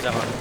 등장하는.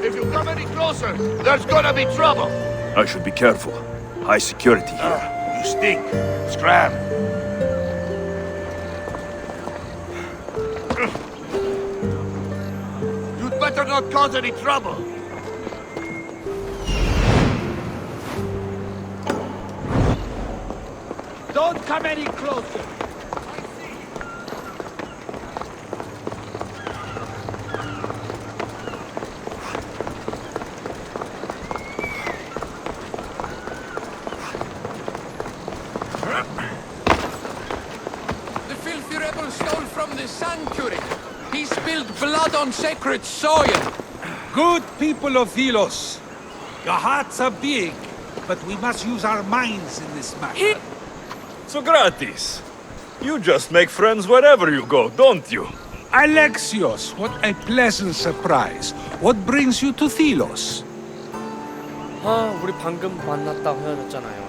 If you come any closer, there's gonna be trouble. I should be careful. High security here. You stink. Scram. You'd better not cause any trouble. Don't come any closer. The filthy rebel stole from the sanctuary. He spilled blood on sacred soil. Good people of Philos, your hearts are big, but we must use our minds in this matter. Socrates, you just make friends wherever you go, don't you? Alexios, what a pleasant surprise. What brings you to Philos? 아, 우리 방금 만났다고 헤어졌잖아요.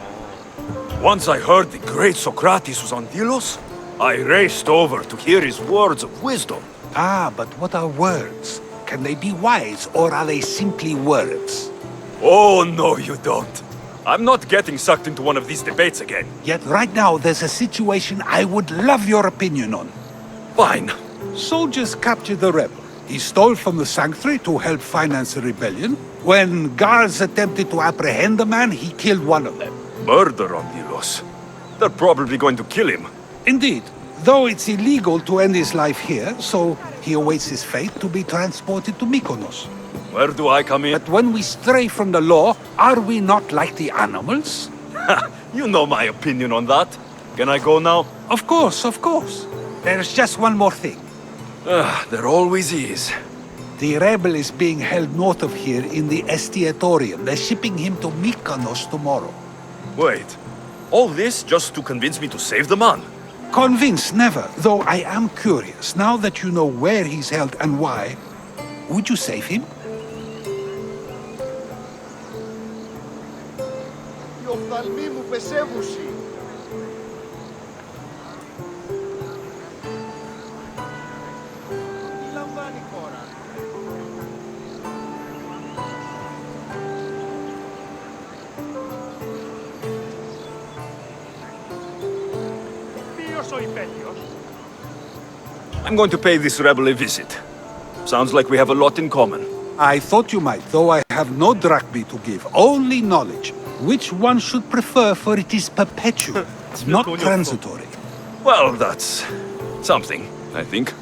Once I heard the great Socrates was on Delos, I raced over to hear his words of wisdom. Ah, but what are words? Can they be wise, or are they simply words? Oh, no, you don't. I'm not getting sucked into one of these debates again. Yet right now there's a situation I would love your opinion on. Fine. Soldiers captured the rebel. He stole from the sanctuary to help finance the rebellion. When guards attempted to apprehend the man, he killed one of them. Murder on Delos. They're probably going to kill him. Indeed, though it's illegal to end his life here, so he awaits his fate to be transported to Mykonos. Where do I come in? But when we stray from the law, are we not like the animals? You know my opinion on that. Can I go now? Of course, of course. There's just one more thing. There always is. The rebel is being held north of here in the Estiatorium. They're shipping him to Mykonos tomorrow. Wait. All this just to convince me to save the man? Convinced, never. Though I am curious. Now that you know where he's held and why, would you save him? Οι οφθαλμοί μου πεσεύουσι. Τι λαμβάνει η χώρα. Ποιος ο υπέτειος. I'm going to pay this rebel a visit. Sounds like we have a lot in common. I thought you might, though I have no drachmae to give, only knowledge. Which one should prefer, for it is perpetual, not transitory. Well, that's something, I think.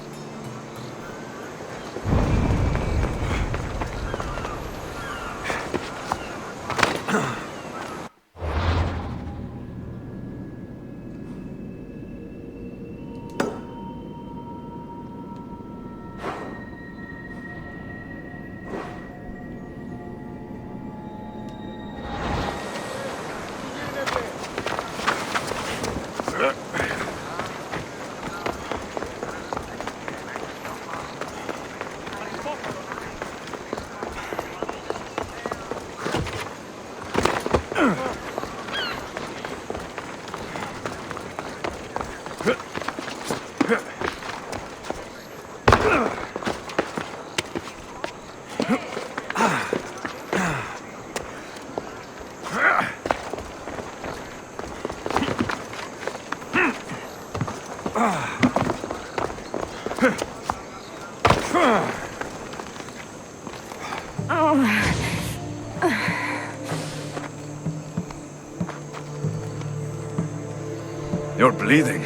You're bleeding.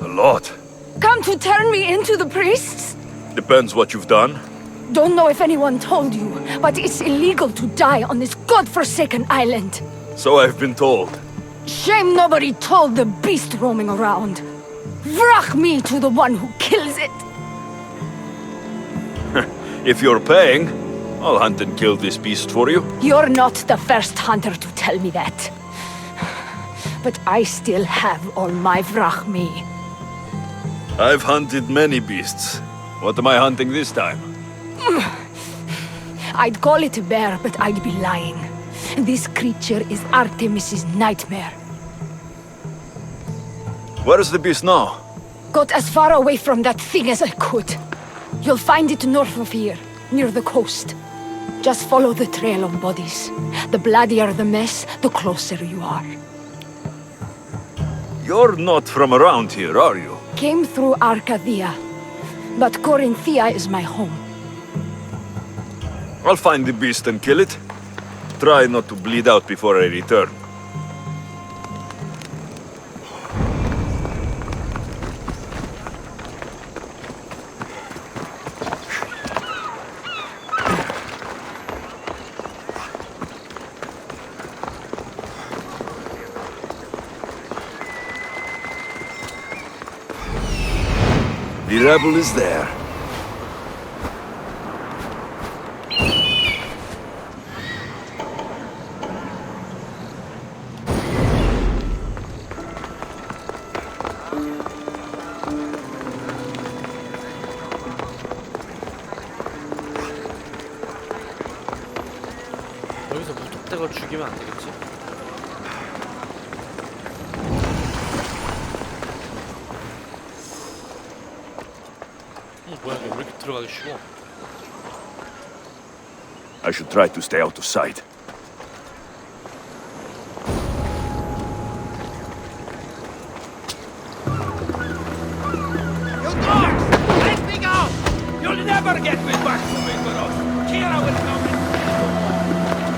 A lot. Come to turn me into the priests? Depends what you've done. Don't know if anyone told you, but it's illegal to die on this godforsaken island. So I've been told. Shame nobody told the beast roaming around. Vrach me to the one who kills it. If you're paying, I'll hunt and kill this beast for you. You're not the first hunter to tell me that. But I still have all my vrach me. I've hunted many beasts. What am I hunting this time? I'd call it a bear, but I'd be lying. This creature is Artemis's nightmare. Where's the beast now? Got as far away from that thing as I could. You'll find it north of here, near the coast. Just follow the trail of bodies. The bloodier the mess, the closer you are. You're not from around here, are you? Came through Arcadia, but Corinthia is my home. I'll find the beast and kill it. Try not to bleed out before I return. The rebel is there. 여기서 무턱대고 죽이면 안 되겠지? 뭐야 이게 왜 이렇게 들어가기 쉬워? I should try to stay out of sight. You dogs! Let me go! You'll never get me back to Vigorous. Kira will come and...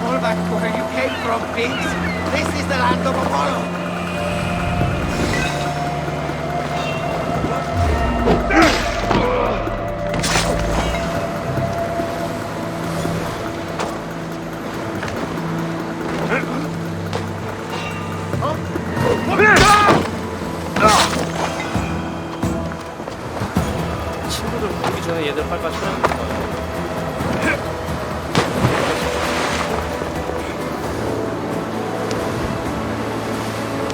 All back to where you came from, pigs. This is the land of Apollo. 친구들 보기 전에 얘들 빨리 쳐내는 거야.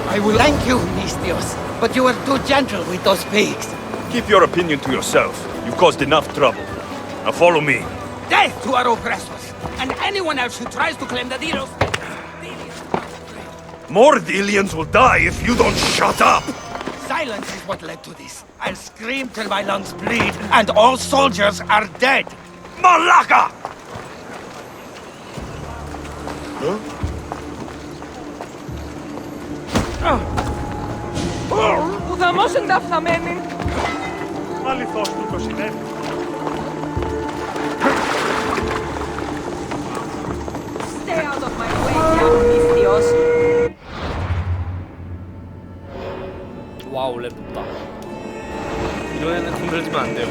I will thank you, Mistios, but you were too gentle with those pigs. Keep your opinion to yourself. You've caused enough trouble. Now follow me. Death to our oppressors, and anyone else who tries to claim the Delos. More Delians will die if you don't shut up! Silence is what led to this. I'll scream till my lungs bleed, and all soldiers are dead. Malaka! Που θα μόσουν τα φθαμένη. Αληθώς του το συνέβη. Stay out of my way, young Mistios. 와우 랩 높다. 이런 애는 건드리면 안 돼요.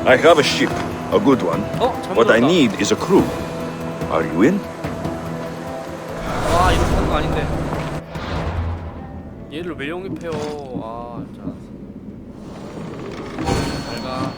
I have a ship, a good one. 잘못 What I 들었다. need is a crew. Are you in? 아 이거 하는 거 아닌데. 얘를 왜 영입해요? 아 진짜. 잘 가.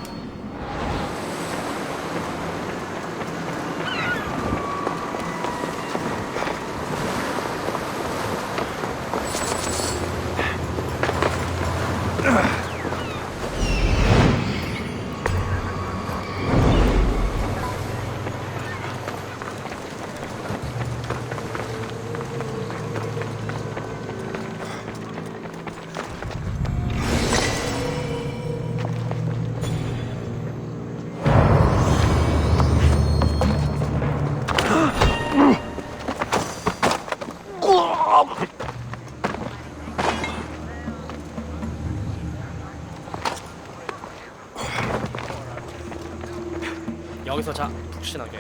여기서 자 푹신하게.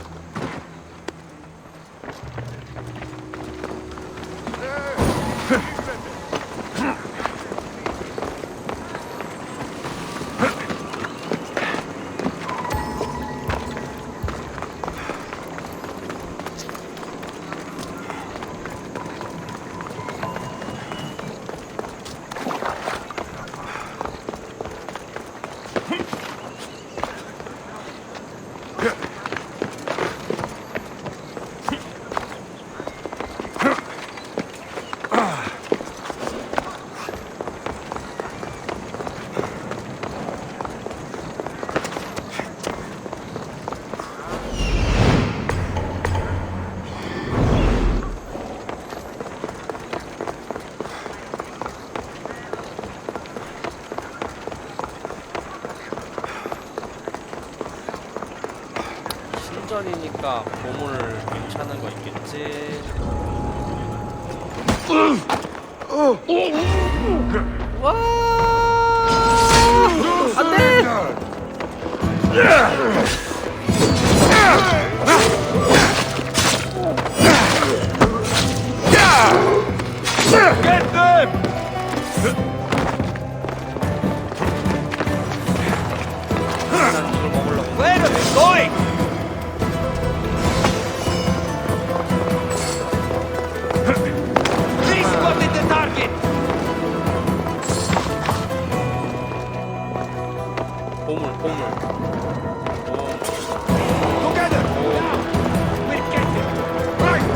신전이니까 보물 괜찮은 거 있겠지. 와! 안돼! Get them! Where are they going? They spotted the target! 보물. Together! Now! We'll get them! Right!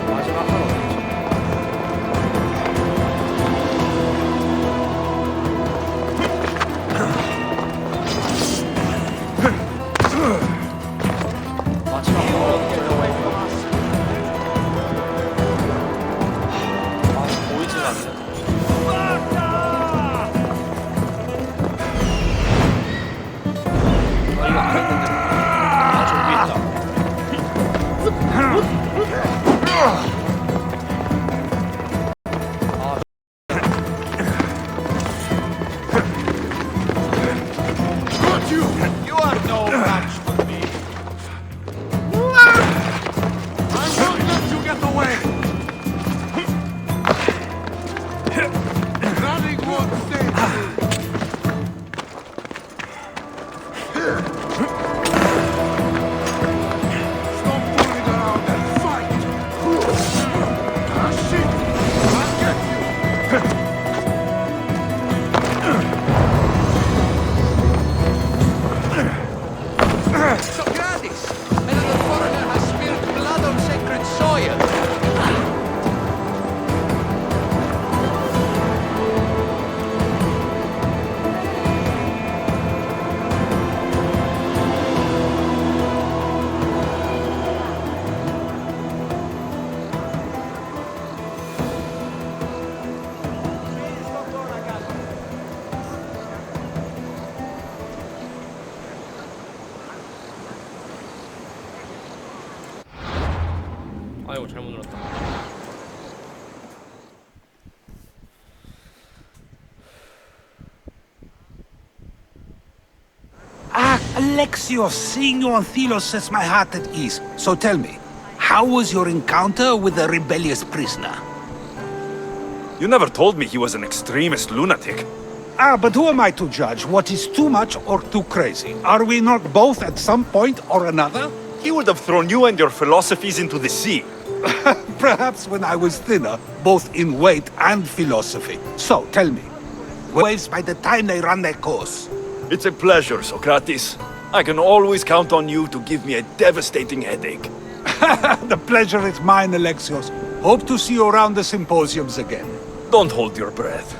마지막 하나 어딨지? 마지막 하나 어딨지? 보이지가 않네. 이거 안 했는데. 저기 있다. You are no match for me! I won't let you get away! Nothing won't save you! Stop fooling around and fight! Ah, shit! I'll get Socrates! Another foreigner has spilled blood on sacred soil! 아이고 잘못 눌렀다. Ah, Alexios, seeing you on Thelos sets my heart at ease. So tell me, how was your encounter with the rebellious prisoner? You never told me he was an extremist lunatic. Ah, but who am I to judge what is too much or too crazy? Are we not both at some point or another? He would have thrown you and your philosophies into the sea. Perhaps when I was thinner, both in weight and philosophy. So, tell me, waves by the time they run their course? It's a pleasure, Socrates. I can always count on you to give me a devastating headache. The pleasure is mine, Alexios. Hope to see you around the symposiums again. Don't hold your breath.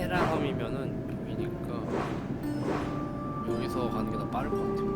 헤라섬이면은 여기니까 여기서 가는 게 더 빠를 것 같아요.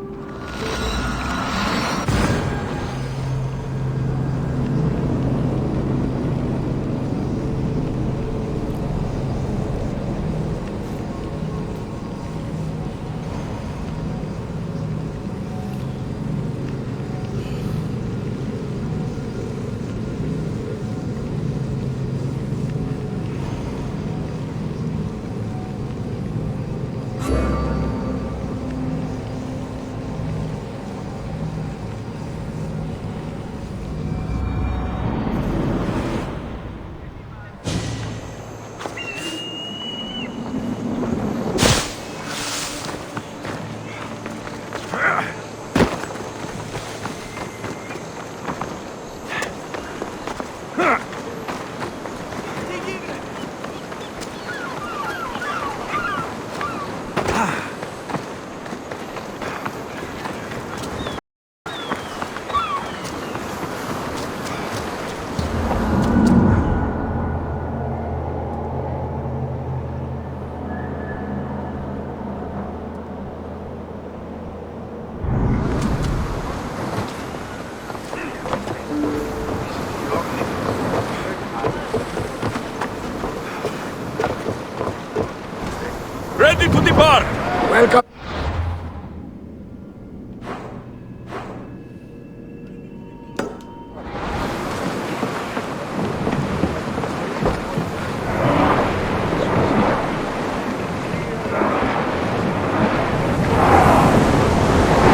Ready to depart! Welcome.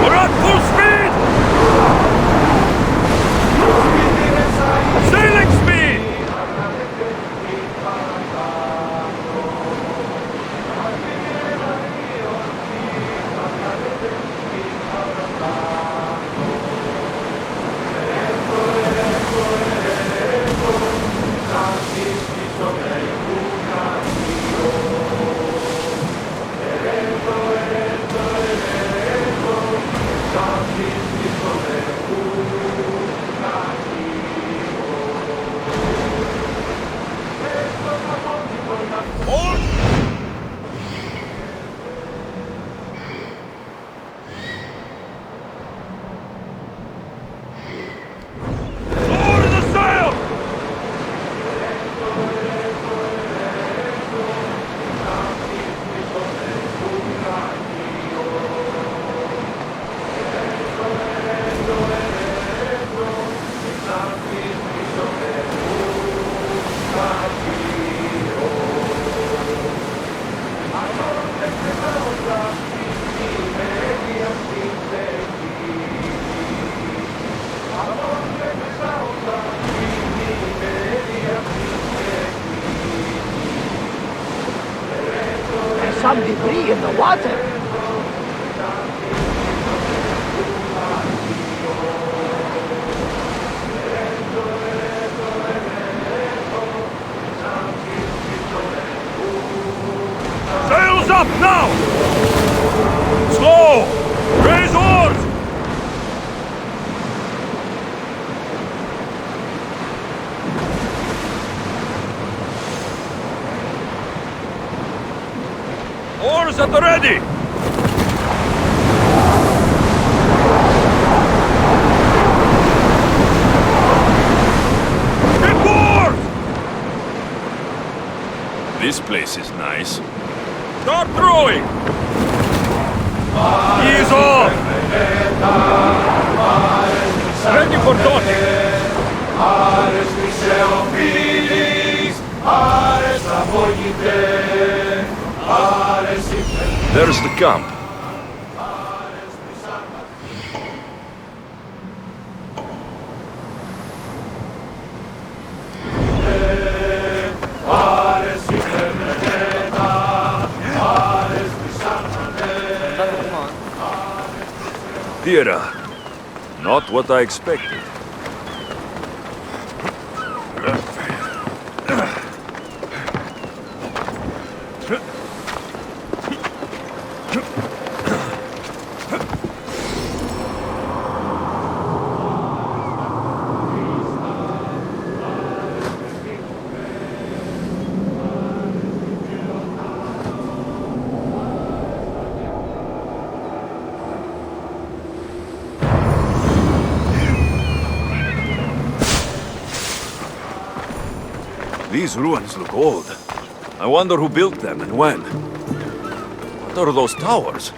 We're at full speed! Sailing speed! Lower the sail! There's some debris in the water. Sails up now! Slow! Raise oars! Oars at the ready! Get oars! This place is nice. Start throwing! Ease off! Ready for docking! There's the camp. Dear, not what I expected. These ruins look old. I wonder who built them and when. What are those towers?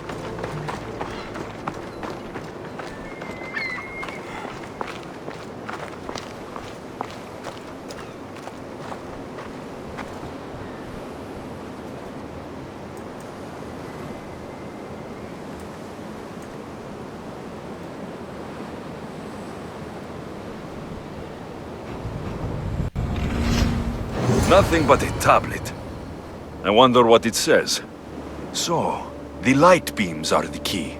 Nothing but a tablet. I wonder what it says. So, the light beams are the key.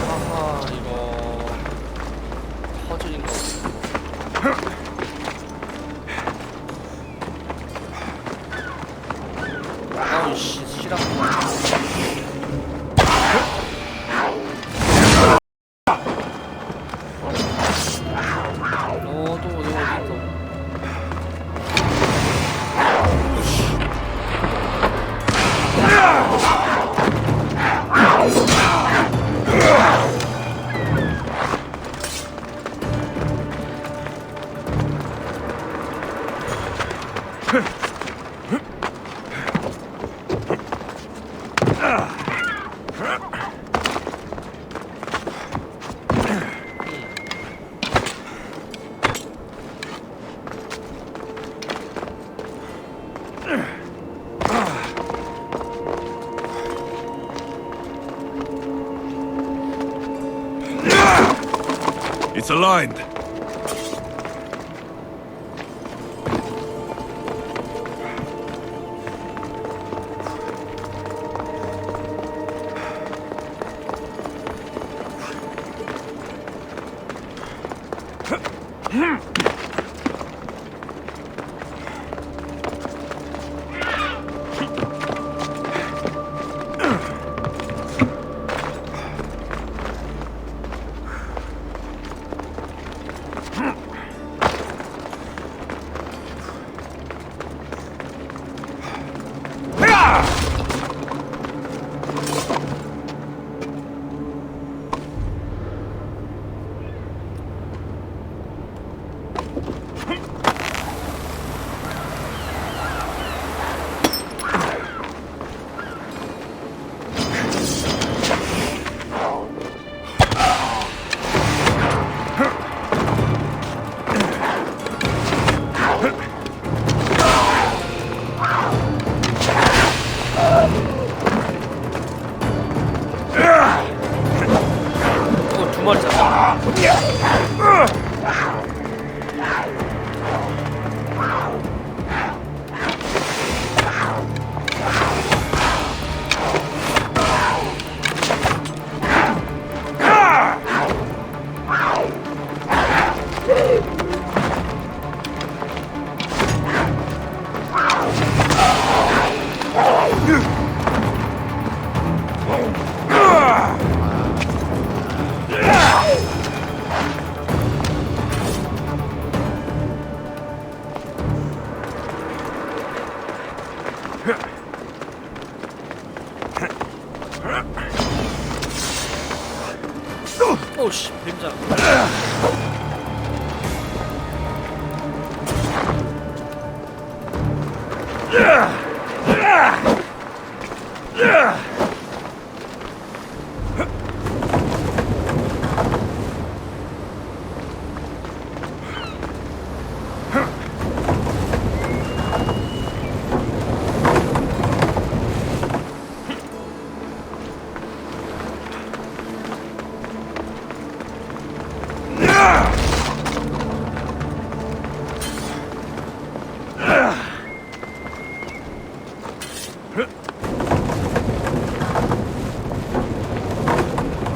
아하, 이거 퍼즐인가 보네. 아우씨, 실합. 또 어디 있어? It's aligned. 두 마리 잡았다. 오씨, 뱀장.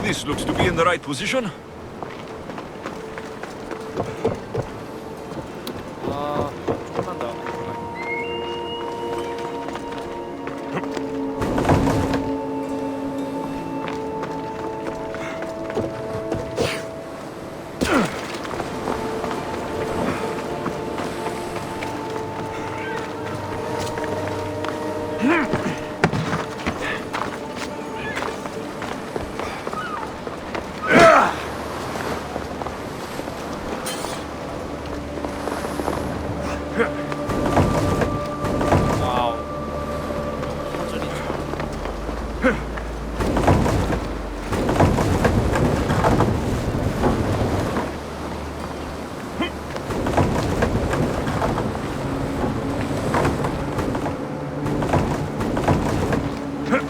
This looks to be in the right position. 아, 조금만 더.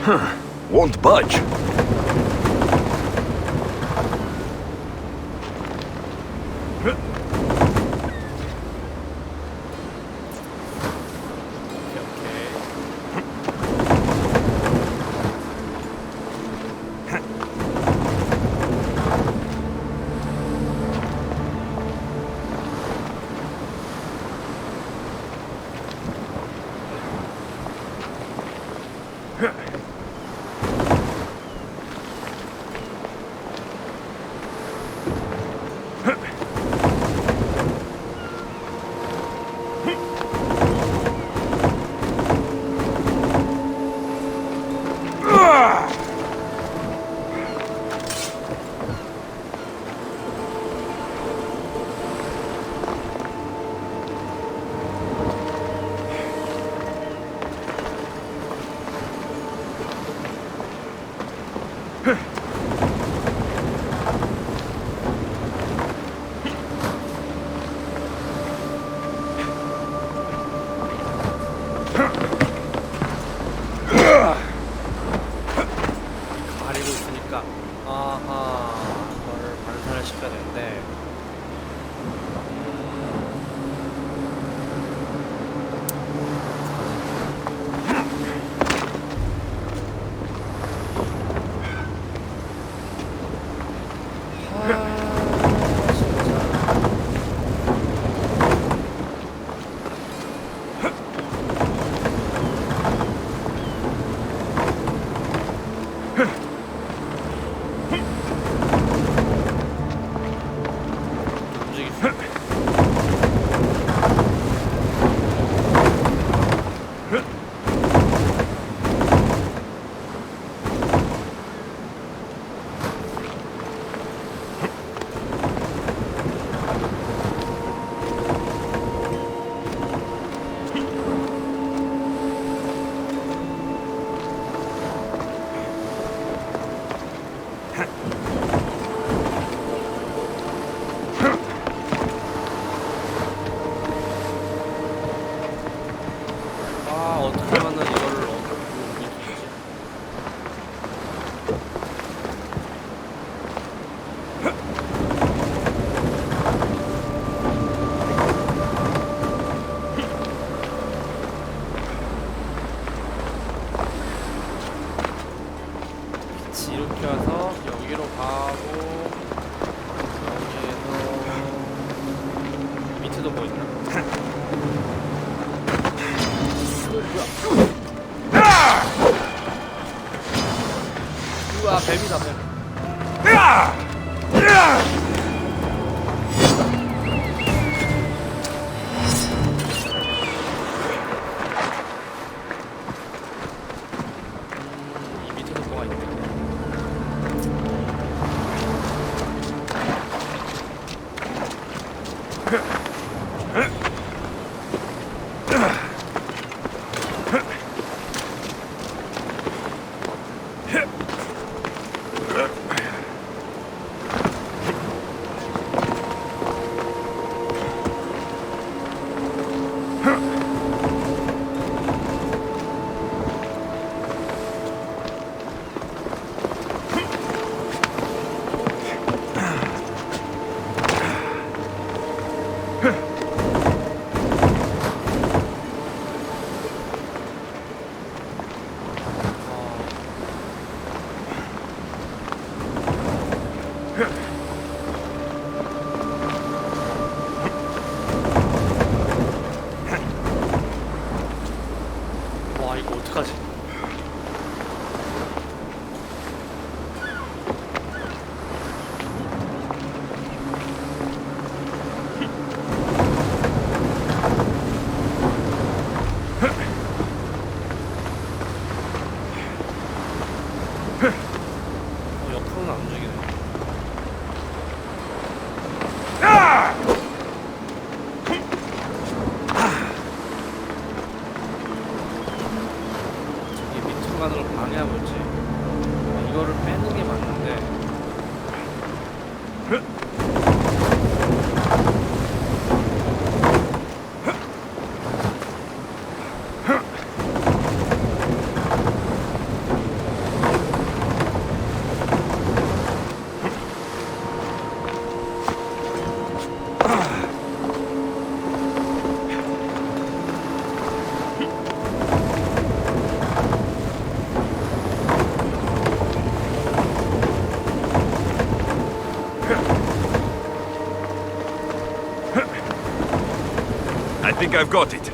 Won't budge. 가리고 있으니까 아하 이거를 반사를 시켜야 되는데 어떻게 하면 이거를 움직이지? 빛이 이렇게 와서 여기로 가고 여기에서 밑에도 뭐 있나? 우와 뱀이다 뱀. 이 밑에도 뭐가 있네. 와 이거 어떡하지? 옆으로는 안 움직이네. 저기 밑으로 가는 걸 방해하고 있지. 이거를 빼는 게 맞는데. think I've got it.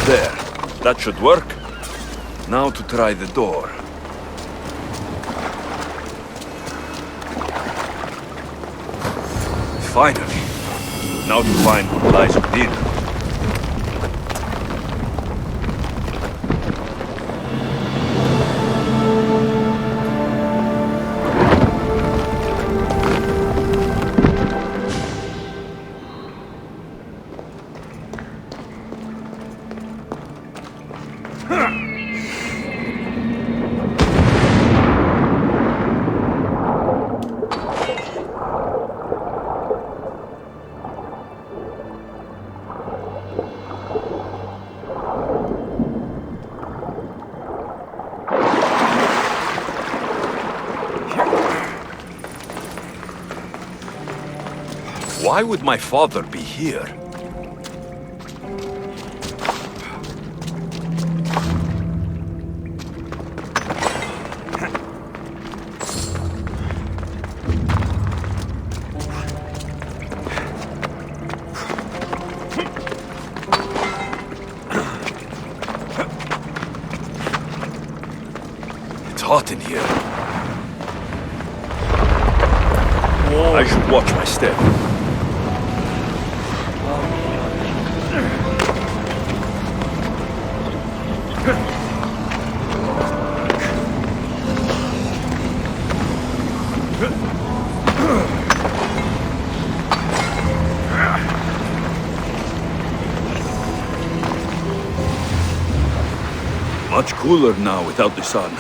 There. That should work. Now to try the door. Finally. Now to find what lies within. Why would my father be here? It's hot in here. I should watch my step. Much cooler now without the sun.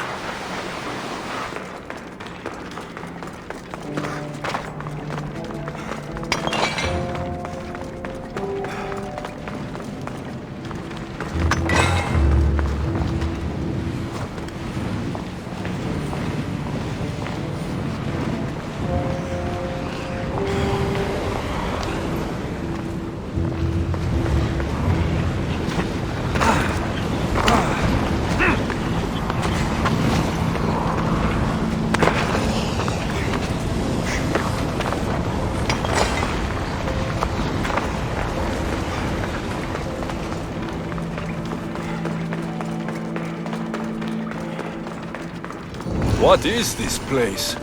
What is this place?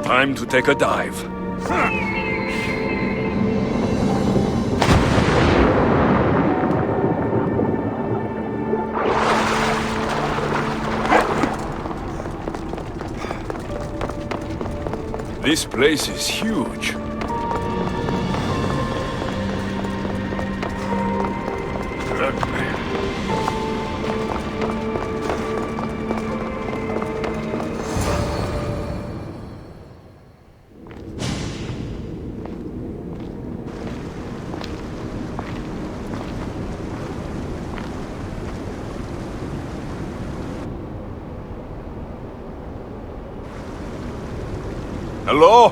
Time to take a dive. This place is huge. Hello?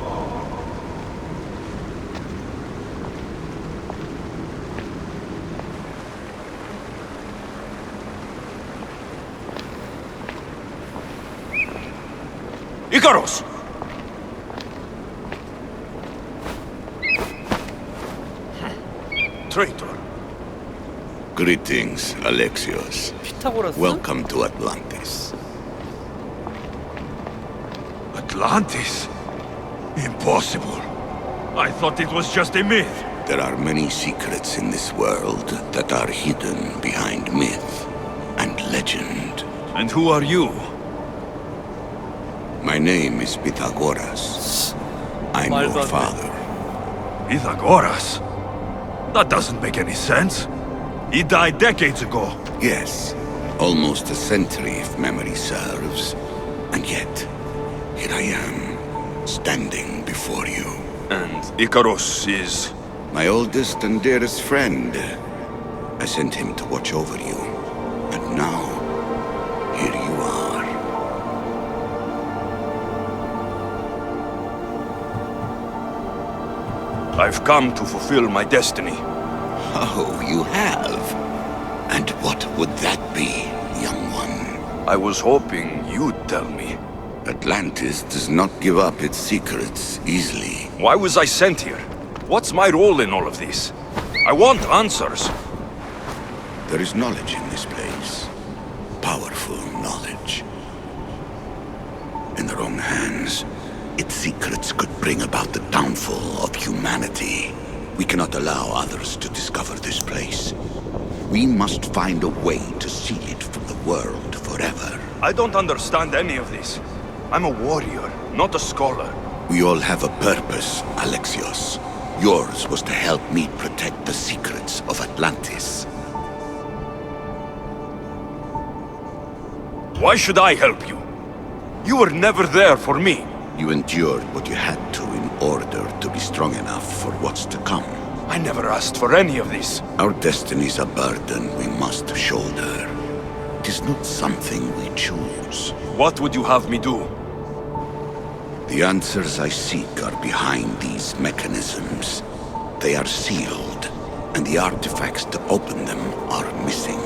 Icarus! Traitor. Greetings, Alexios. 피타고라스? Welcome to Atlantis. Atlantis? Impossible. I thought it was just a myth. There are many secrets in this world that are hidden behind myth and legend. And who are you? My name is Pythagoras. I'm 말도 your 안 돼. father. Pythagoras? That doesn't make any sense. He died decades ago. Yes, almost a century if memory serves. And yet, here I am, standing before you. And Icarus is... My oldest and dearest friend. I sent him to watch over you. And now, here you are. I've come to fulfill my destiny. Oh, you have? And what would that be, young one? I was hoping you'd tell me. Atlantis does not give up its secrets easily. Why was I sent here? What's my role in all of this? I want answers. There is knowledge in this place. Powerful knowledge. In the wrong hands, its secrets could bring about the downfall of humanity. We cannot allow others to discover this place. We must find a way to seal it from the world forever. I don't understand any of this. I'm a warrior, not a scholar. We all have a purpose, Alexios. Yours was to help me protect the secrets of Atlantis. Why should I help you? You were never there for me. You endured what you had to in order to be strong enough for what's to come. I never asked for any of this. Our destiny's a burden we must shoulder. It is not something we choose. What would you have me do? The answers I seek are behind these mechanisms. They are sealed, and the artifacts to open them are missing.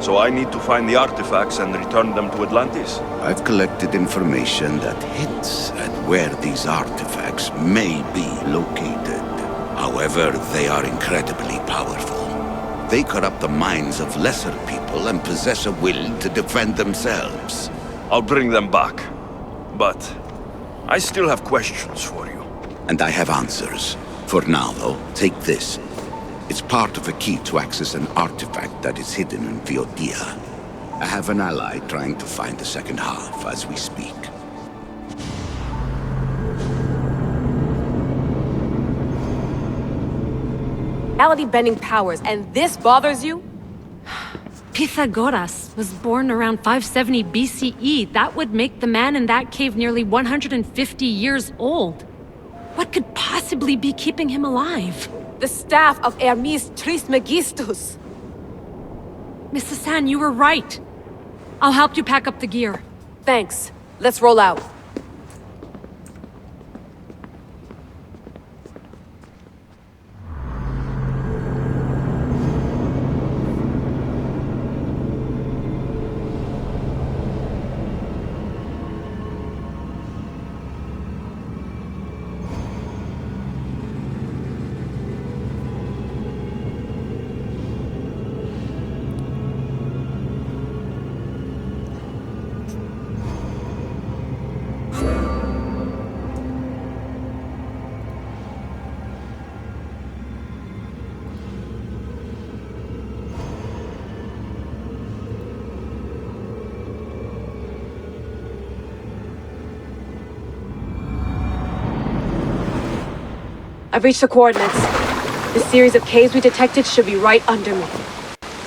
So I need to find the artifacts and return them to Atlantis? I've collected information that hints at where these artifacts may be located. However, they are incredibly powerful. They corrupt the minds of lesser people and possess a will to defend themselves. I'll bring them back. But I still have questions for you. And I have answers. For now, though, take this. It's part of a key to access an artifact that is hidden in Viodia. I have an ally trying to find the second half as we speak. Reality-bending powers, and this bothers you? Pythagoras was born around 570 BCE. That would make the man in that cave nearly 150 years old. What could possibly be keeping him alive? The staff of Hermes Trismegistus. Miss Hassan, you were right. I'll help you pack up the gear. Thanks. Let's roll out. I've reached the coordinates. The series of caves we detected should be right under me.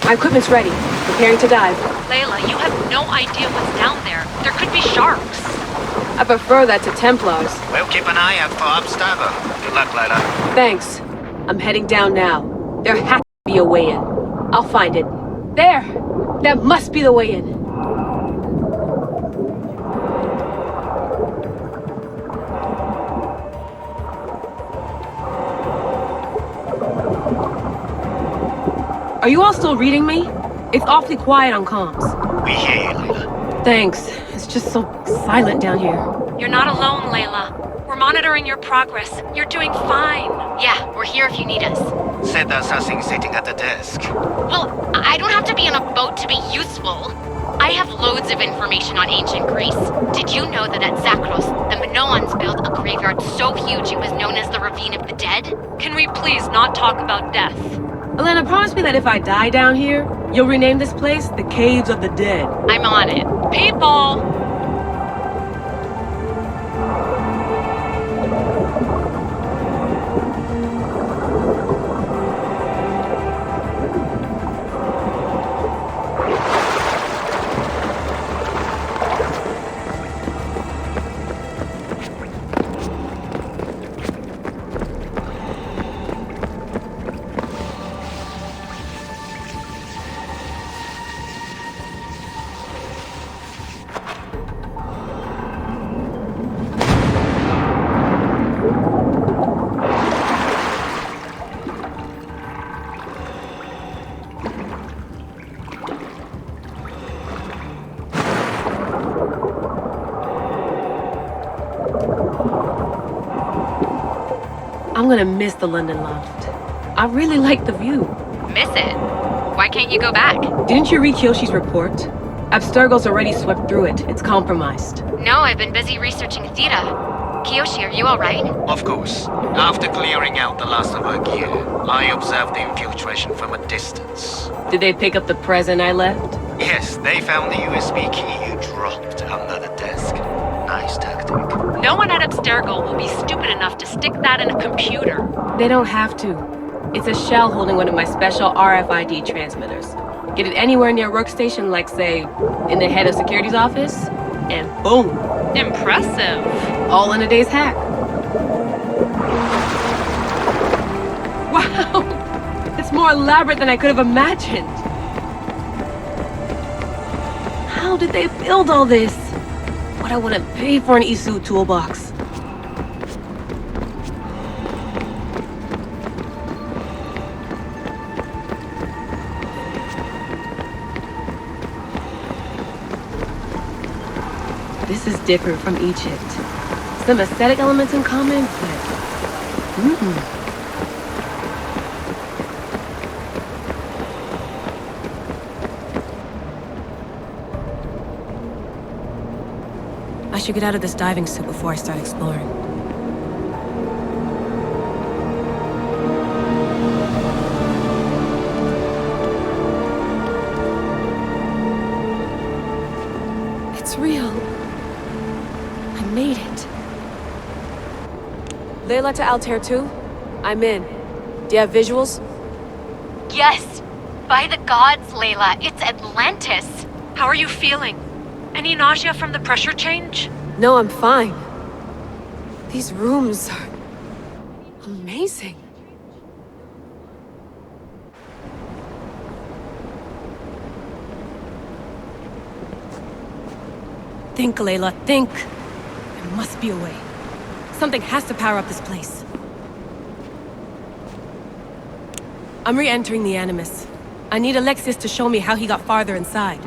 My equipment's ready. Preparing to dive. Layla, you have no idea what's down there. There could be sharks. I prefer that to Templars. We'll keep an eye out for Obstacle. Good luck, Layla. Thanks. I'm heading down now. There has to be a way in. I'll find it. There! That must be the way in. Are you all still reading me? It's awfully quiet on comms. We hear you, Layla. Thanks. It's just so silent down here. You're not alone, Layla. We're monitoring your progress. You're doing fine. Yeah, we're here if you need us. Said there's something sitting at the desk. Well, I don't have to be on a boat to be useful. I have loads of information on ancient Greece. Did you know that at Zakros, the Minoans built a graveyard so huge it was known as the Ravine of the Dead? Can we please not talk about death? Elena, promise me that if I die down here, you'll rename this place the Caves of the Dead. I'm on it. People! I'm gonna miss the London loft. I really like the view. Miss it? Why can't you go back? Didn't you read Kyoshi's report? Abstergo's already swept through it. It's compromised. No, I've been busy researching Theta. Kiyoshi, are you alright? Of course. After clearing out the last of our gear, I observed the infiltration from a distance. Did they pick up the present I left? Yes, they found the USB key you dropped under the desk. Nice tactic. No one at Abstergo will be stupid enough to stick that in a computer. They don't have to. It's a shell holding one of my special RFID transmitters. Get it anywhere near workstation, like, say, in the head of security's office, and boom! Impressive. All in a day's hack. Wow! It's more elaborate than I could have imagined. How did they build all this? What I wouldn't pay for an Isu toolbox. This is different from Egypt. Some aesthetic elements in common, but... I should get out of this diving suit before I start exploring. It's real. I made it. Layla to Altair 2? I'm in. Do you have visuals? Yes! By the gods, Layla, it's Atlantis! How are you feeling? Any nausea from the pressure change? No, I'm fine. These rooms are... amazing. Think, Layla, think. There must be a way. Something has to power up this place. I'm re-entering the Animus. I need Alexis to show me how he got farther inside.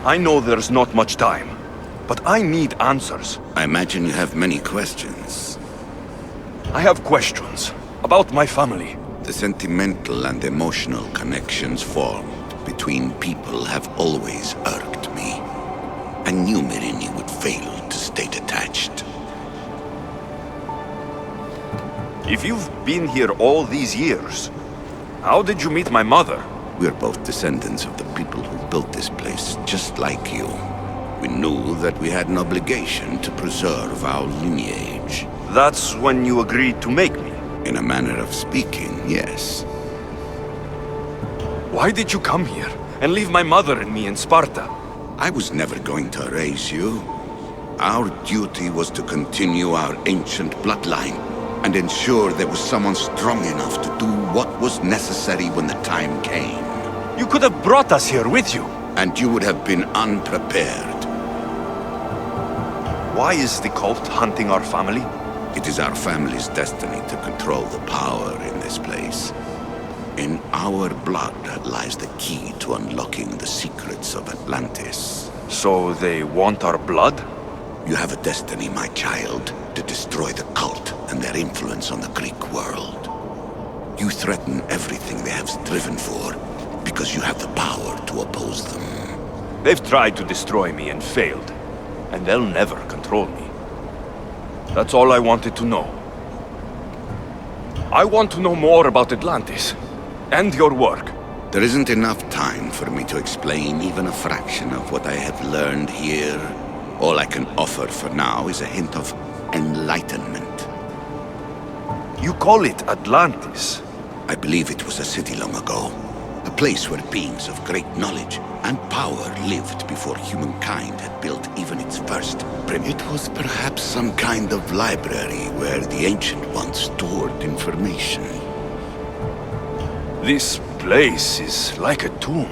I know there's not much time, but I need answers. I imagine you have many questions. I have questions about my family. The sentimental and emotional connections formed between people have always irked me. I knew Merini would fail to stay detached. If you've been here all these years, how did you meet my mother? We're both descendants of the people who built this place, just like you. We knew that we had an obligation to preserve our lineage. That's when you agreed to make me? In a manner of speaking, yes. Why did you come here and leave my mother and me in Sparta? I was never going to erase you. Our duty was to continue our ancient bloodline and ensure there was someone strong enough to do what was necessary when the time came. You could have brought us here with you. And you would have been unprepared. Why is the cult hunting our family? It is our family's destiny to control the power in this place. In our blood lies the key to unlocking the secrets of Atlantis. So they want our blood? You have a destiny, my child, to destroy the cult and their influence on the Greek world. You threaten everything they have striven for because you have the power to oppose them. They've tried to destroy me and failed, and they'll never control me. That's all I wanted to know. I want to know more about Atlantis, and your work. There isn't enough time for me to explain even a fraction of what I have learned here. All I can offer for now is a hint of enlightenment. You call it Atlantis? I believe it was a city long ago. A place where beings of great knowledge and power lived before humankind had built even its first primitive. It was perhaps some kind of library where the Ancient Ones stored information. This place is like a tomb.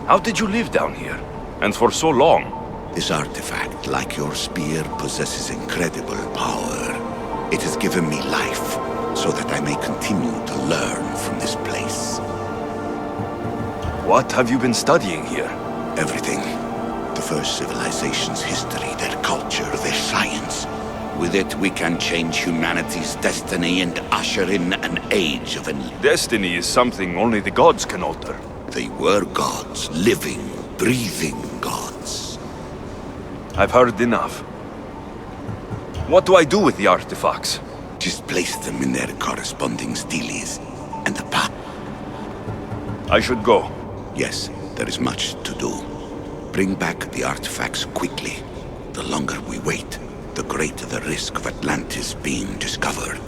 How did you live down here? And for so long? This artifact, like your spear, possesses incredible power. It has given me life, so that I may continue to learn from this place. What have you been studying here? Everything. The first civilization's history, their culture, their science. With it, we can change humanity's destiny and usher in an age of Destiny is something only the gods can alter. They were gods, living, breathing gods. I've heard enough. What do I do with the artifacts? Just place them in their corresponding steles, and the path. I should go. Yes, there is much to do. Bring back the artifacts quickly. The longer we wait, the greater the risk of Atlantis being discovered.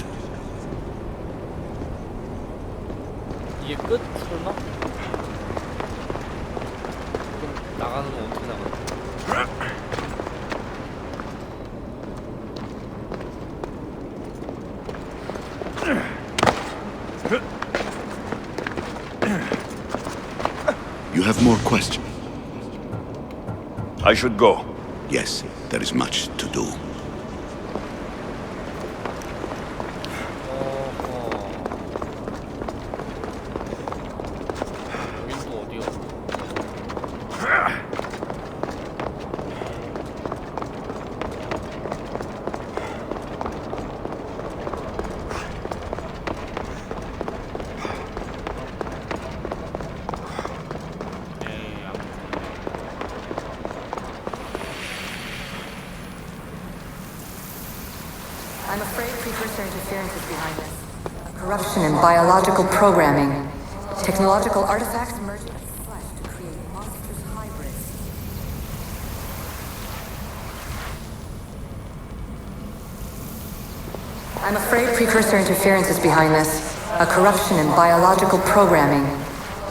이게 끝? 설마? 그럼 나가는 건 어떻게 나가는 You have more questions? I should go. Yes, there is much to do. 여긴 또 어디요? I'm afraid precursor interference is behind this. Corruption in biological programming. Technological artifacts merging with flesh to create monstrous hybrids. I'm afraid precursor interference is behind this. A corruption in biological programming.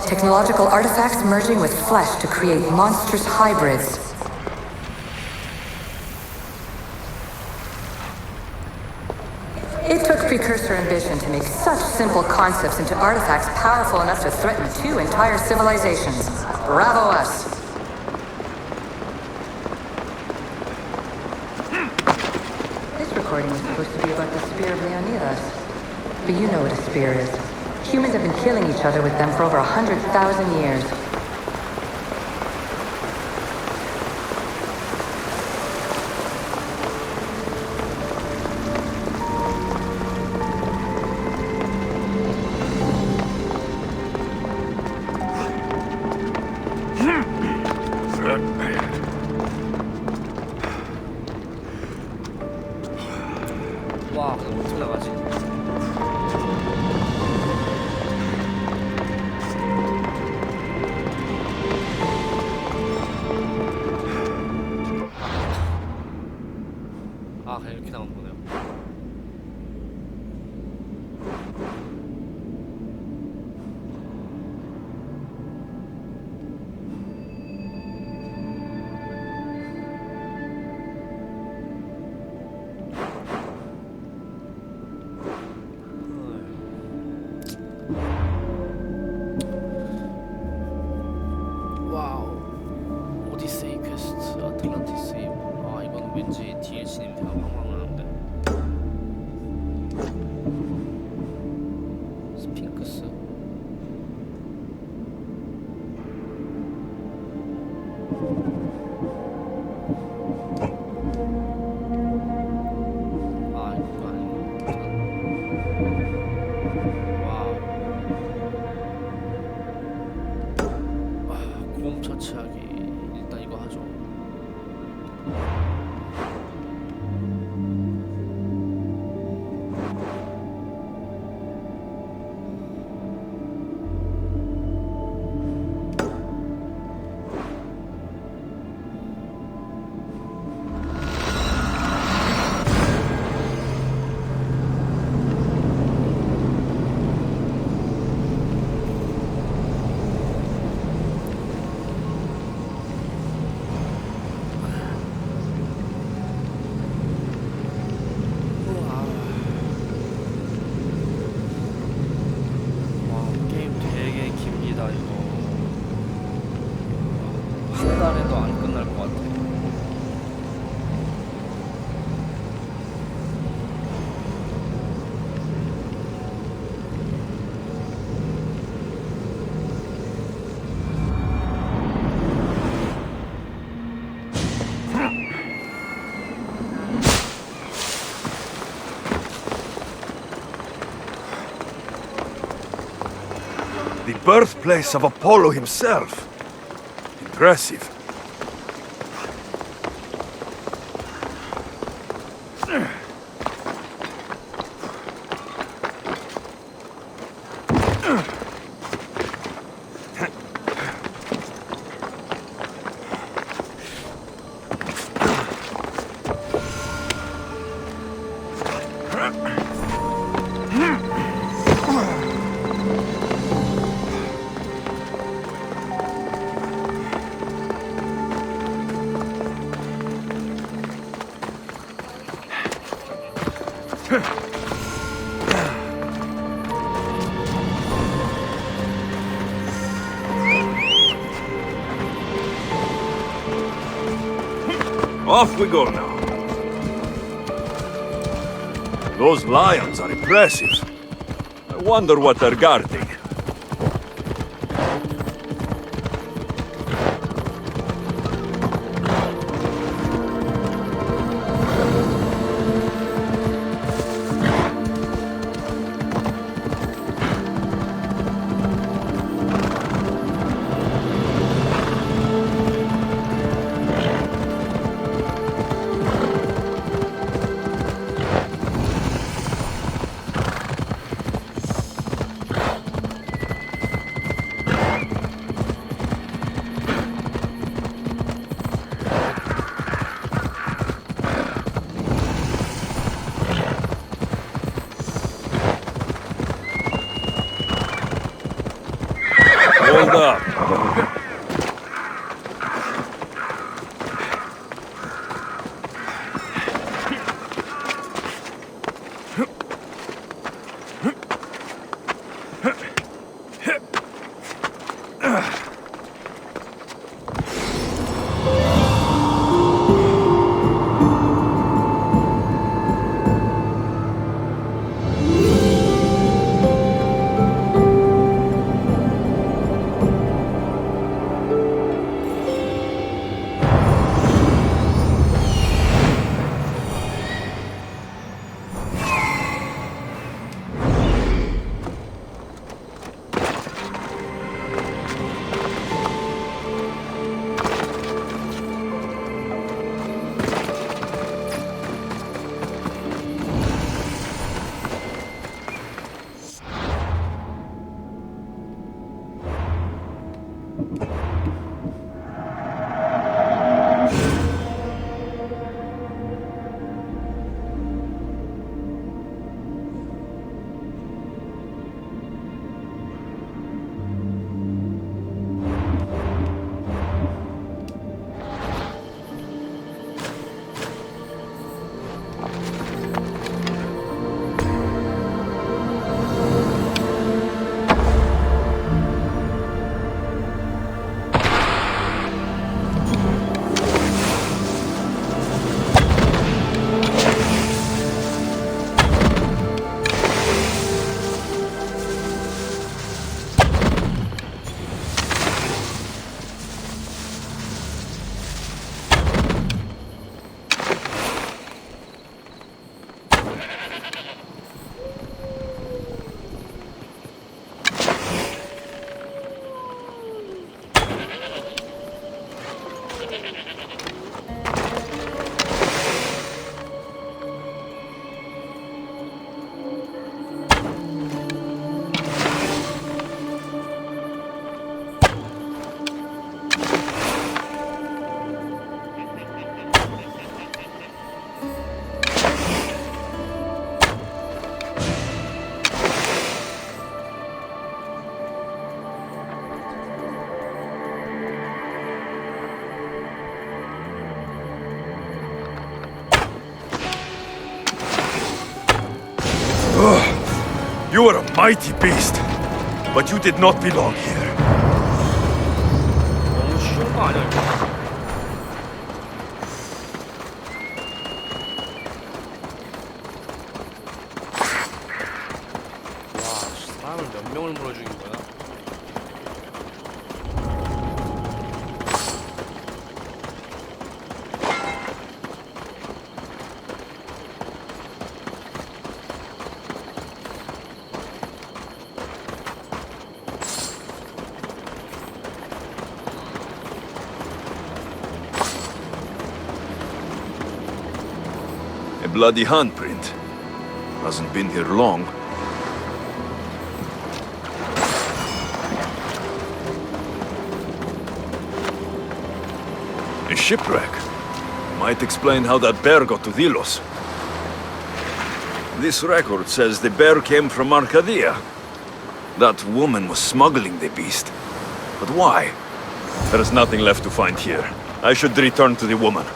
Technological artifacts merging with flesh to create monstrous hybrids. It took precursor ambition to make such simple concepts into artifacts powerful enough to threaten 2 entire civilizations. Bravo us! This recording was supposed to be about the Spear of Leonidas. But you know what a spear is. Humans have been killing each other with them for over 100,000 years. 와, 그럼 어떻게 나가지? 아, 그냥 이렇게 나오는 거네요. 와우. 오디세이 퀘스트, 아틀란티스 세이브. 아, 이건 왠지 DLC 냄새가 확 나는데. 스핑크스. The birthplace of Apollo himself. Impressive. Off we go now. Those lions are impressive. I wonder what they're guarding. Hold up. You are a mighty beast, but you did not belong here. 너무 쉬운 거 아니야 이거? 와, 사람을 몇 명을 물어 죽인 거야? A bloody handprint. Hasn't been here long. A shipwreck. Might explain how that bear got to Delos. This record says the bear came from Arcadia. That woman was smuggling the beast. But why? There is nothing left to find here. I should return to the woman.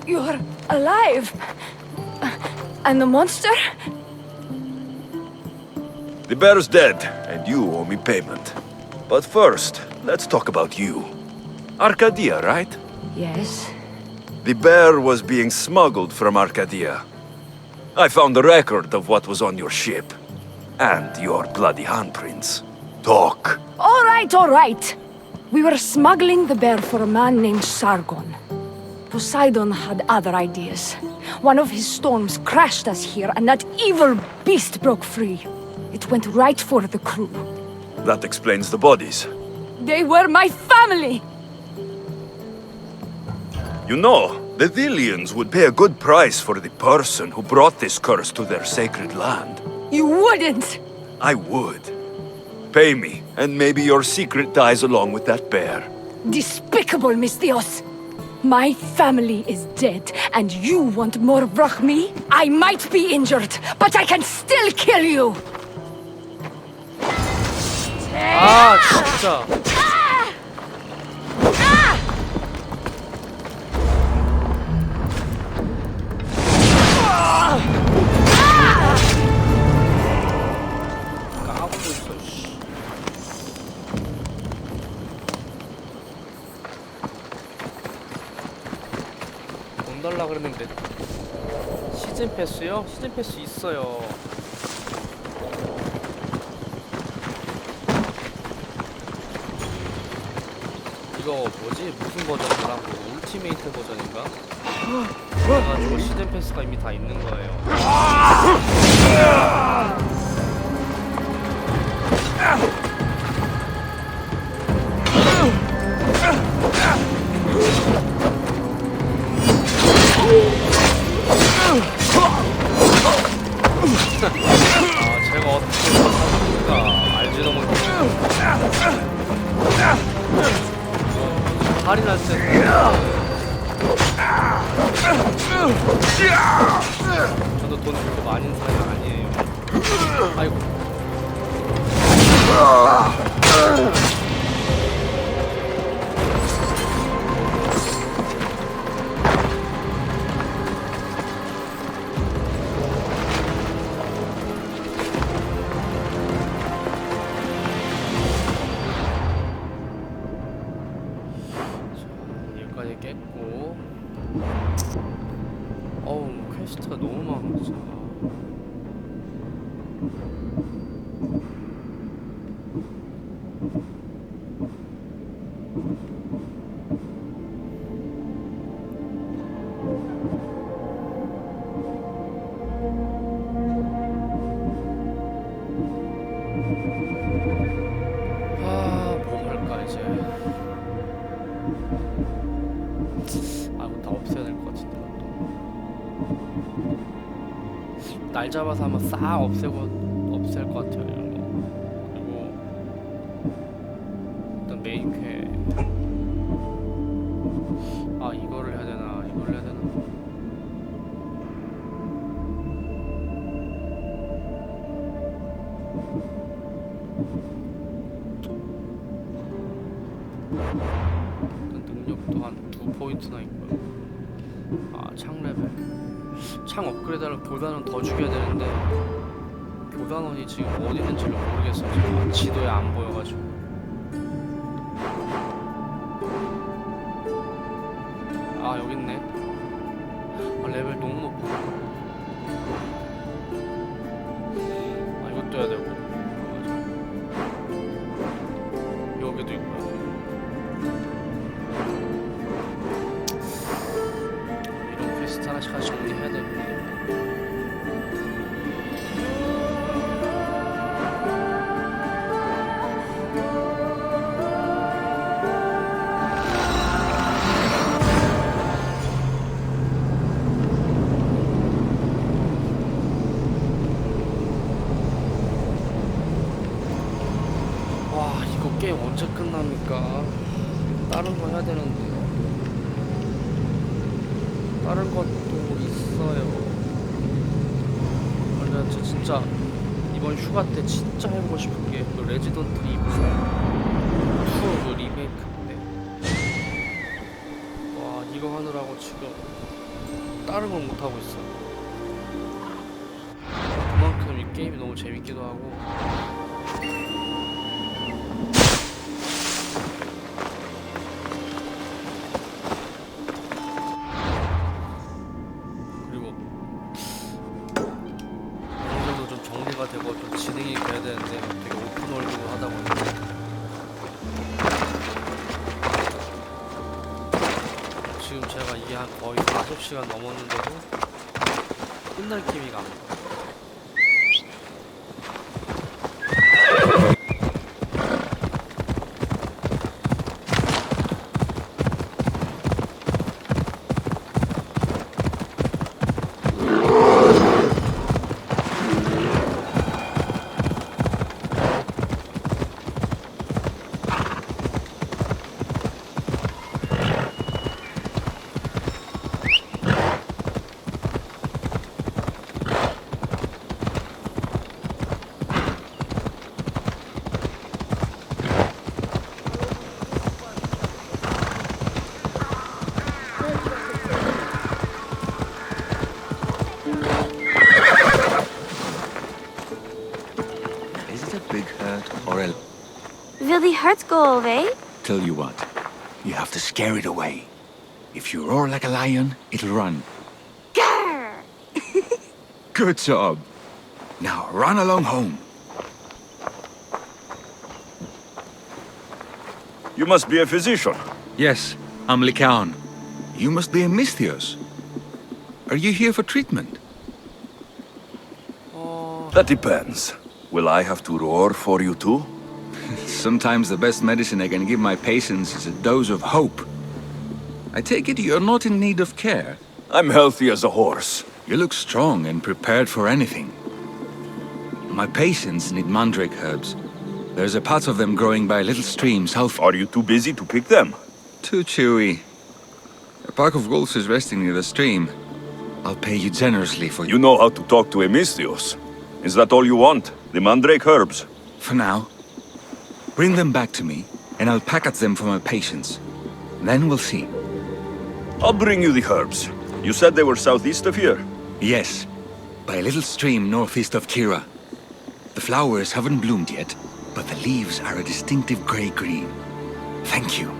You're alive! And the monster? The bear's dead, and you owe me payment. But first, let's talk about you. Arcadia, right? Yes. The bear was being smuggled from Arcadia. I found a record of what was on your ship. And your bloody handprints. Talk. All right. We were smuggling the bear for a man named Sargon. Poseidon had other ideas. One of his storms crashed us here, and that evil beast broke free. It went right for the crew. That explains the bodies. They were my family! You know, the Thilians would pay a good price for the person who brought this curse to their sacred land. You wouldn't! I would. Pay me, and maybe your secret dies along with that bear. Despicable, Misthios! My family is dead, and you want more Brachmi? I might be injured, but I can still kill you! 아 진짜. 까불고 있어. 씨. 돈 달라 그랬는데 시즌 패스요? 시즌 패스 있어요. 이거 뭐지? 무슨 버전이라고? 울티메이트 버전인가? 그래가지고 시즌 패스가 이미 다 있는 거예요. 아, 제가 어떻게 사는가 알지도 못해요. 할인할 때 저도 돈 그렇게 많이 있는 사람이 아니에요. 아이고. 여기까지 깼고. 어우, 퀘스트가 너무 많아 진짜. 뭐 할까 이제. 이거 다 없애야 될 것 같은데. 날 잡아서 한번 싹 없앨 것 같아요 이런 거. 그리고 일단 메인 퀘. 이거를 해야 되나 이걸 해야 되나. 능력도 한 2포인트나 있고요. 창 레벨. 창 업그레이드를 교단원 더 죽여야 되는데 교단원이 지금 어디 있는지를 모르겠어요. 지금 지도에 안 보여가지고. 여기 있네. 레벨 너무 높아. 이것도 해야 되고. 여기도 있고요. 이런 퀘스트 하나씩 정리해야 되는데. 이거 게임 언제 끝납니까? 다른 거 해야 되는데. 다른 것도 있어요. 근데 진짜 이번 휴가 때 진짜 해보고 싶은 게 그 레지던트 이블 2 리메이크인데. 이거 하느라고 지금 다른 걸 못 하고 있어요. 그만큼 이 게임이 너무 재밌기도 하고. 되고 좀 진행이 돼야 되는데 되게 오픈월드로 하다 보니까 지금 제가 이게 한 거의 40시간 넘었는데도 끝날 기미가 안 나요. Will the hurts go away? Tell you what, you have to scare it away. If you roar like a lion, it'll run. Grr! Good job. Now run along home. You must be a physician. Yes, I'm Lycaon. You must be a Misthios. Are you here for treatment? That depends. Will I have to roar for you too? Sometimes the best medicine I can give my patients is a dose of hope. I take it you're not in need of care. I'm healthy as a horse. You look strong and prepared for anything. My patients need mandrake herbs. There's a patch of them growing by a little stream south. Are you too busy to pick them? Too chewy. A pack of wolves is resting near the stream. I'll pay you generously for... You know how to talk to Emistios. Is that all you want? The mandrake herbs? For now. Bring them back to me, and I'll package them for my patients. Then we'll see. I'll bring you the herbs. You said they were southeast of here? Yes, by a little stream northeast of Kira. The flowers haven't bloomed yet, but the leaves are a distinctive grey-green. Thank you.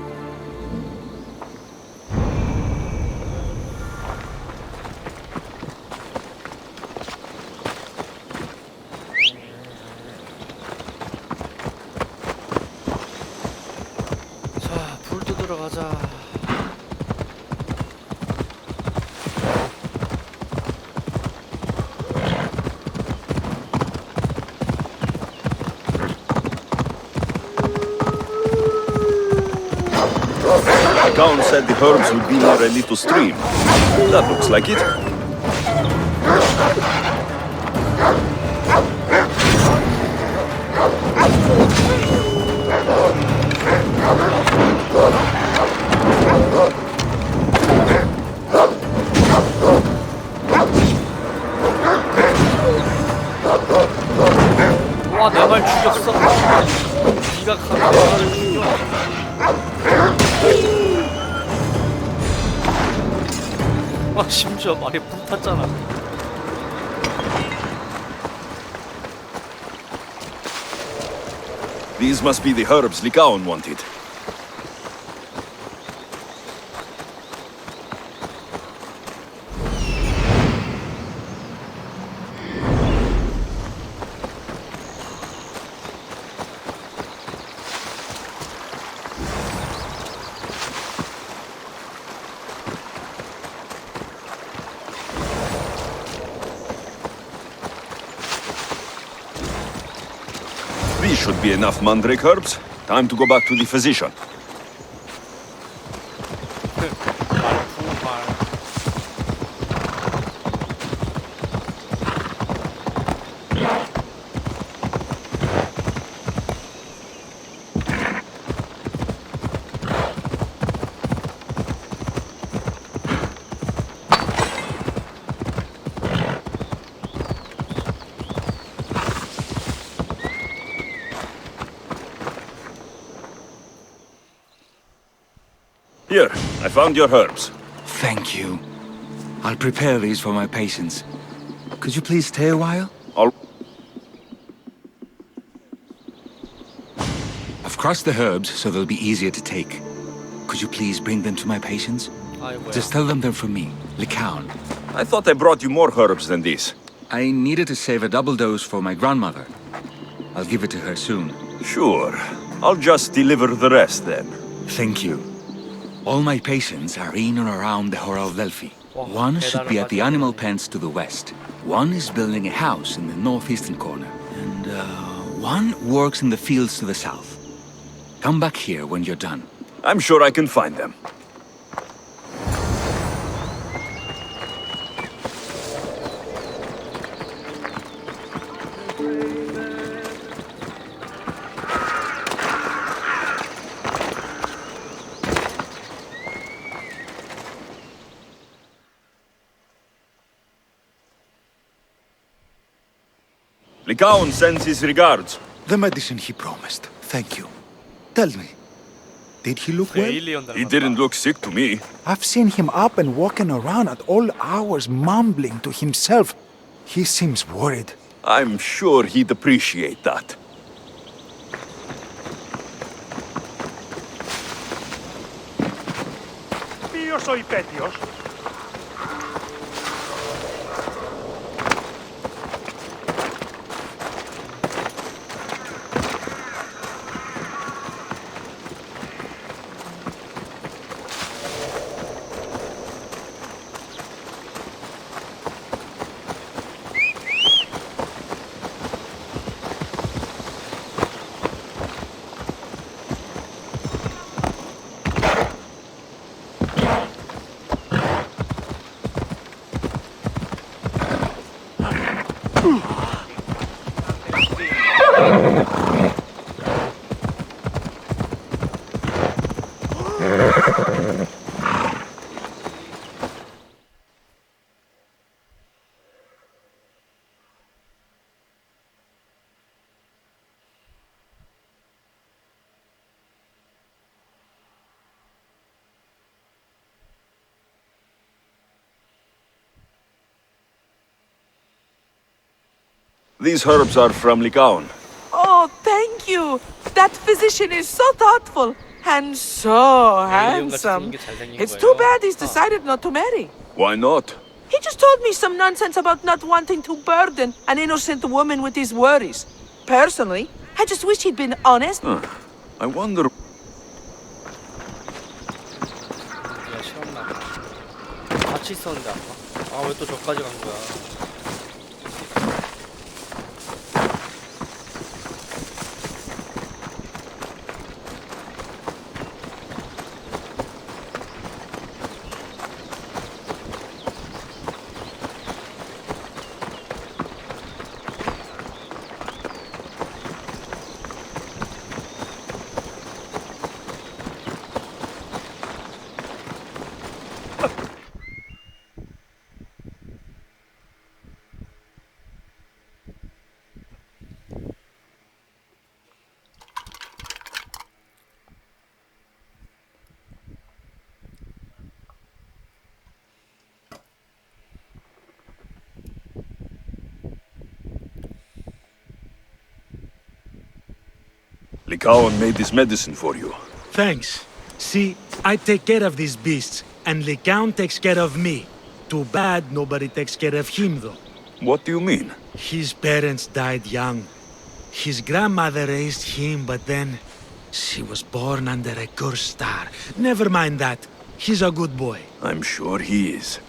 찾으러 가자. Count said the herbs would be near a little stream. That looks like it. 와, 내 말 죽였어. 네가 가면 내 말을 죽여. 와, 심지어 말이 불탔잖아. These must be the herbs Lycaon wanted. These should be enough mandrake herbs. Time to go back to the physician. Here, I found your herbs. Thank you. I'll prepare these for my patients. Could you please stay a while? I've crossed the herbs so they'll be easier to take. Could you please bring them to my patients? Just tell them they're for me, Lycaon. I thought I brought you more herbs than this. I needed to save a double dose for my grandmother. I'll give it to her soon. Sure. I'll just deliver the rest then. Thank you. All my patients are in and around the Hora of Delphi. One should be at the animal pens to the west. One is building a house in the northeastern corner. And one works in the fields to the south. Come back here when you're done. I'm sure I can find them. Lycaon sends his regards. The medicine he promised. Thank you. Tell me, did he look well? He didn't look sick to me. I've seen him up and walking around at all hours, mumbling to himself. He seems worried. I'm sure he'd appreciate that. Ποιος ο υπέτειος? These herbs are from Lycaon. Oh, thank you. That physician is so thoughtful and so handsome. It's too bad he's decided not to marry. Why not? He just told me some nonsense about not wanting to burden an innocent woman with his worries. Personally, I just wish he'd been honest. I wonder... 같이 있었는데 아까. 아 왜 또 저까지 간 거야? Lycaon made this medicine for you. Thanks. See, I take care of these beasts, and Lycaon takes care of me. Too bad nobody takes care of him, though. What do you mean? His parents died young. His grandmother raised him, but then she was born under a cursed star. Never mind that. He's a good boy. I'm sure he is.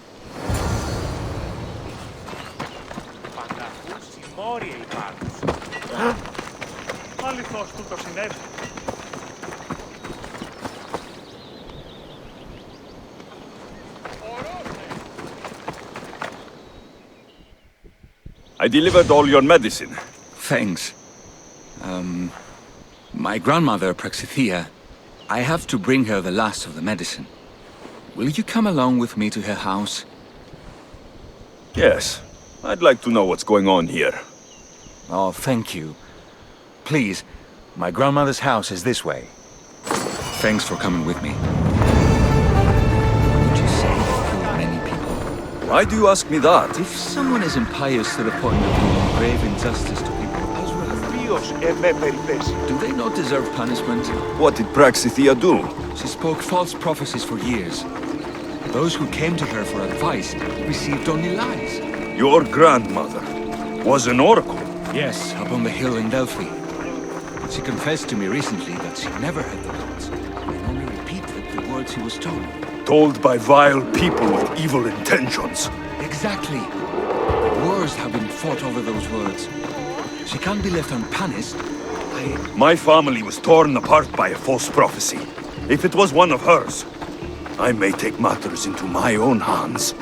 Αληθώς τούτο συνέβη. I delivered all your medicine. Thanks. My grandmother, Praxithea, I have to bring her the last of the medicine. Will you come along with me to her house? Yes. I'd like to know what's going on here. Oh, thank you. Please, my grandmother's house is this way. Thanks for coming with me. Would you say you killed many people? Why do you ask me that? If someone is impious to the point of doing grave injustice to people, do they not deserve punishment? What did Praxithea do? She spoke false prophecies for years. Those who came to her for advice received only lies. Your grandmother was an oracle? Yes, up on the hill in Delphi. She confessed to me recently that she never heard the words, and only repeated the words she was told. Told by vile people with evil intentions. Exactly. Wars have been fought over those words. She can't be left unpunished. My family was torn apart by a false prophecy. If it was one of hers, I may take matters into my own hands.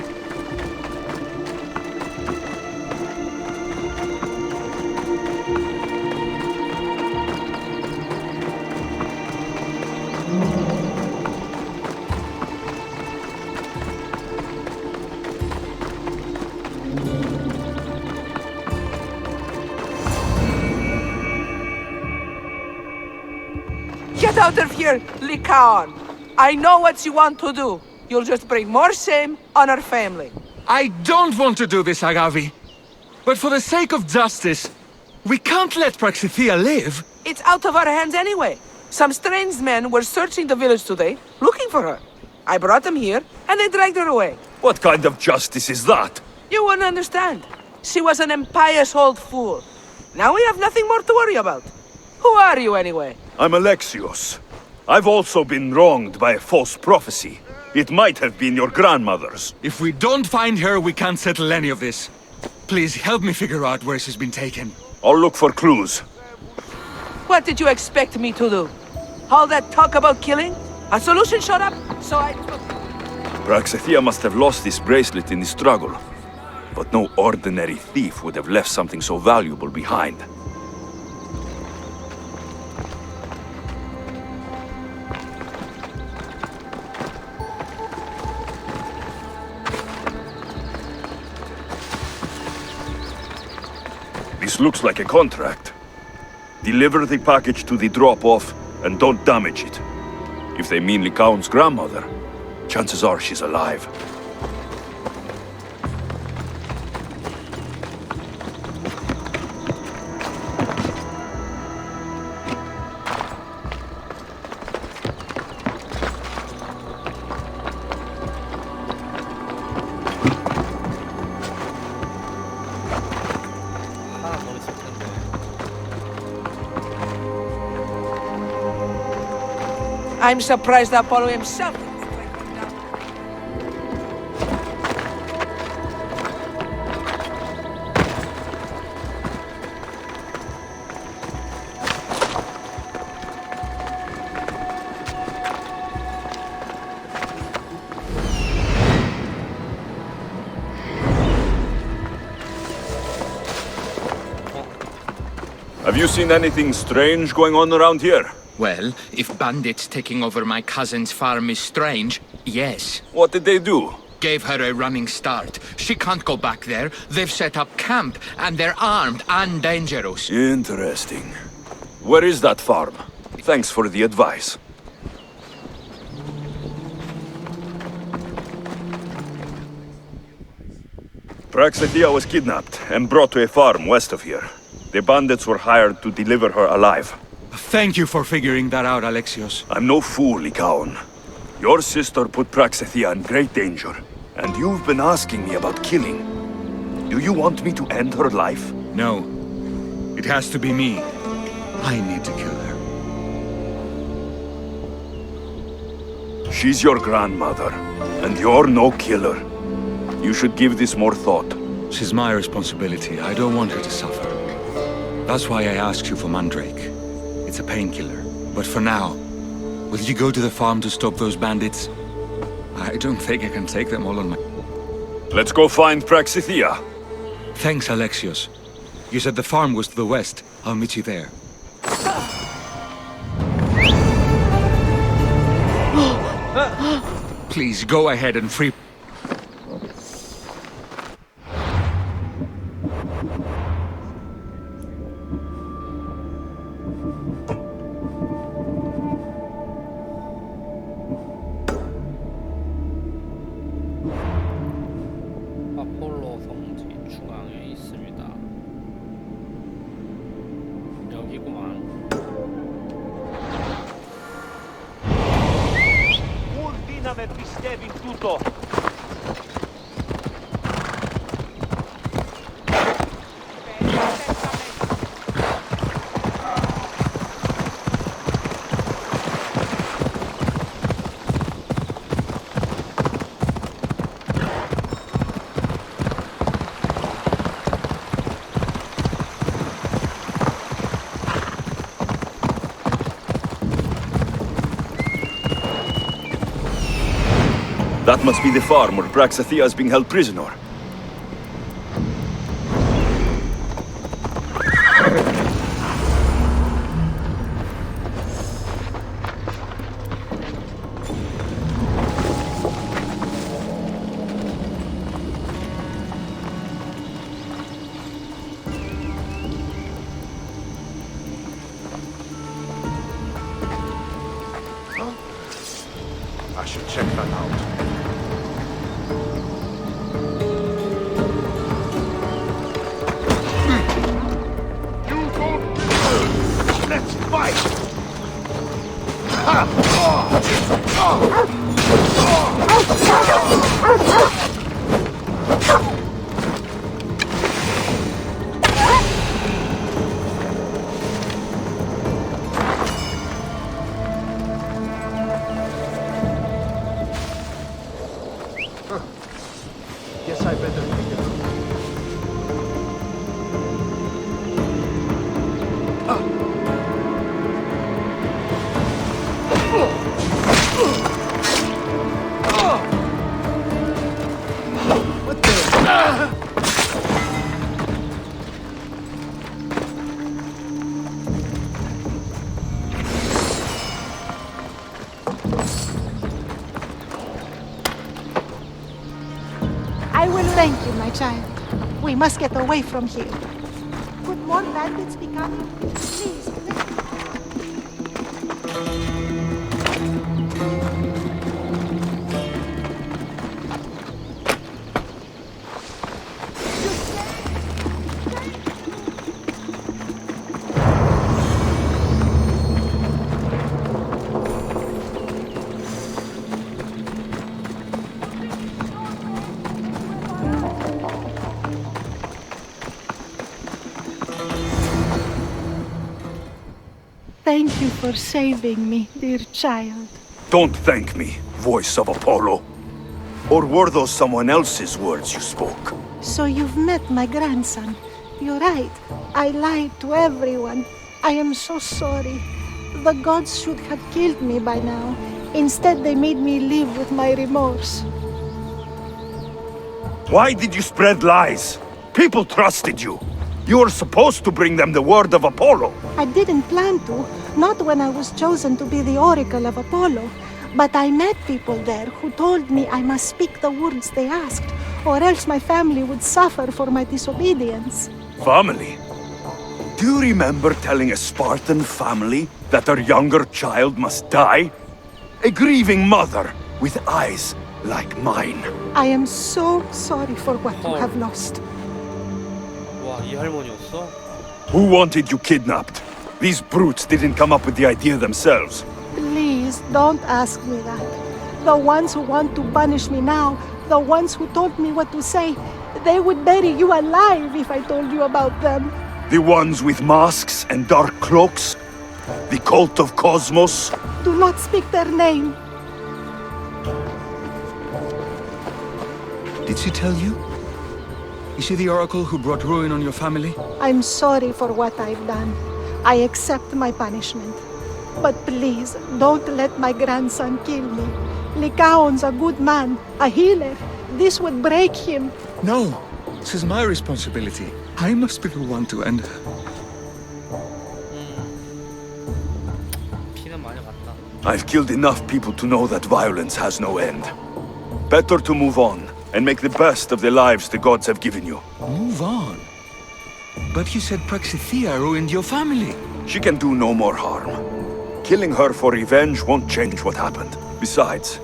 Get out of here, Lycaon! I know what you want to do. You'll just bring more shame on our family. I don't want to do this, Agavi. But for the sake of justice, we can't let Praxithea live. It's out of our hands anyway. Some strange men were searching the village today, looking for her. I brought them here, and they dragged her away. What kind of justice is that? You wouldn't understand. She was an impious old fool. Now we have nothing more to worry about. Who are you anyway? I'm Alexios. I've also been wronged by a false prophecy. It might have been your grandmother's. If we don't find her, we can't settle any of this. Please help me figure out where she's been taken. I'll look for clues. What did you expect me to do? All that talk about killing? A solution showed up, so I took it. Praxithea must have lost this bracelet in the struggle. But no ordinary thief would have left something so valuable behind. This looks like a contract. Deliver the package to the drop-off and don't damage it. If they mean Lycaon's grandmother, chances are she's alive. I'm surprised Apollo himself. Have you seen anything strange going on around here? Well, if bandits taking over my cousin's farm is strange, yes. What did they do? Gave her a running start. She can't go back there. They've set up camp, and they're armed and dangerous. Interesting. Where is that farm? Thanks for the advice. Praxithea was kidnapped and brought to a farm west of here. The bandits were hired to deliver her alive. Thank you for figuring that out, Alexios. I'm no fool, Lycaon. Your sister put Praxithea in great danger, and you've been asking me about killing. Do you want me to end her life? No. It has to be me. I need to kill her. She's your grandmother, and you're no killer. You should give this more thought. She's my responsibility. I don't want her to suffer. That's why I asked you for Mandrake. It's a painkiller. But for now, will you go to the farm to stop those bandits? I don't think I can take them all on my... Let's go find Praxithea. Thanks, Alexios. You said the farm was to the west. I'll meet you there. Please, go ahead and free... 아폴로 성지 중앙에 있습니다. 여기구만. Δύναμε πιστεύει τούτο. That must be the farm where Praxithea is being held prisoner. I should check that out. Let's fight! Guess I better take it. What the? I will thank you, my child. We must get away from here. Could more bandits be coming? Please, thank you for saving me, dear child. Don't thank me, voice of Apollo. Or were those someone else's words you spoke? So you've met my grandson. You're right. I lied to everyone. I am so sorry. The gods should have killed me by now. Instead, they made me live with my remorse. Why did you spread lies? People trusted you. You were supposed to bring them the word of Apollo. I didn't plan to, not when I was chosen to be the oracle of Apollo. But I met people there who told me I must speak the words they asked, or else my family would suffer for my disobedience. Family? Do you remember telling a Spartan family that their younger child must die? A grieving mother with eyes like mine. I am so sorry for what you have lost. 와, 이 할머니였어? Who wanted you kidnapped? These brutes didn't come up with the idea themselves. Please, don't ask me that. The ones who want to punish me now, the ones who told me what to say, they would bury you alive if I told you about them. The ones with masks and dark cloaks? The cult of Cosmos? Do not speak their name. Did she tell you? Is she the oracle who brought ruin on your family? I'm sorry for what I've done. I accept my punishment. But please, don't let my grandson kill me. Lycaon's a good man, a healer. This would break him. No, this is my responsibility. I must be the one to end her. 피는 많이 갔다. I've killed enough people to know that violence has no end. Better to move on and make the best of the lives the gods have given you. Move on? But you said Praxithea ruined your family. She can do no more harm. Killing her for revenge won't change what happened. Besides,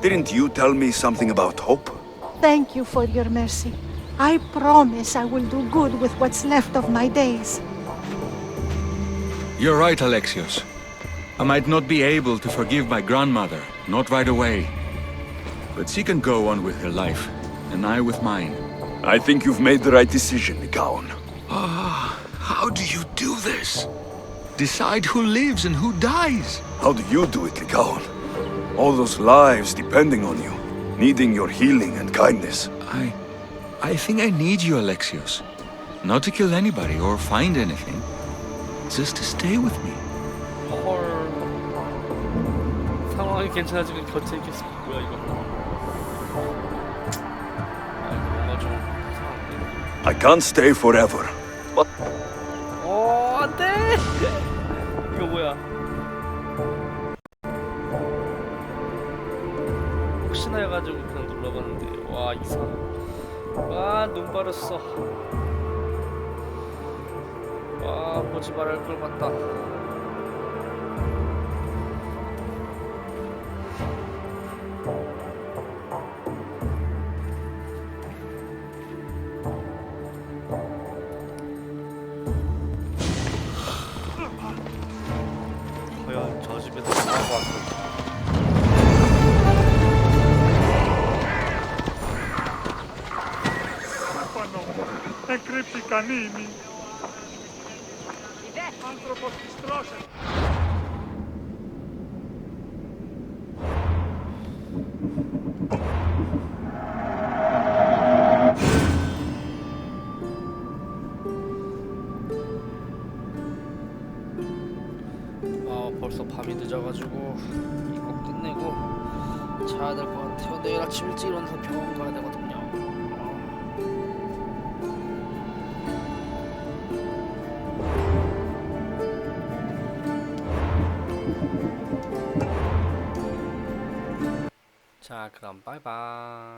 didn't you tell me something about hope? Thank you for your mercy. I promise I will do good with what's left of my days. You're right, Alexios. I might not be able to forgive my grandmother, not right away. But she can go on with her life, and I with mine. I think you've made the right decision, Lycaon. Ah, how do you do this? Decide who lives and who dies. How do you do it, Lycaon? All those lives depending on you, needing your healing and kindness. I think I need you, Alexios. Not to kill anybody or find anything. Just to stay with me. 헐. 상황이 괜찮아지면 곁에 있겠어. 뭐야 이거? 뭔가 좀 이상한데. I can't stay forever, but... 안돼. 이거 뭐야? 혹시나 해가지고 그냥 눌러봤는데 와 이상. 와 눈 바랐어. 와 보지 말할 걸 봤다. 과연 저 집에서 뭐하고 왔을까? Εκρύπτει κανίνι. Άνθρωπος της τρώσεων. 벌써 밤이 늦어가지고 이거 끝내고 자야 될 것 같아요. 내일 아침 일찍 일어나서 병원 가야 되거든요. 자 그럼 바이바이.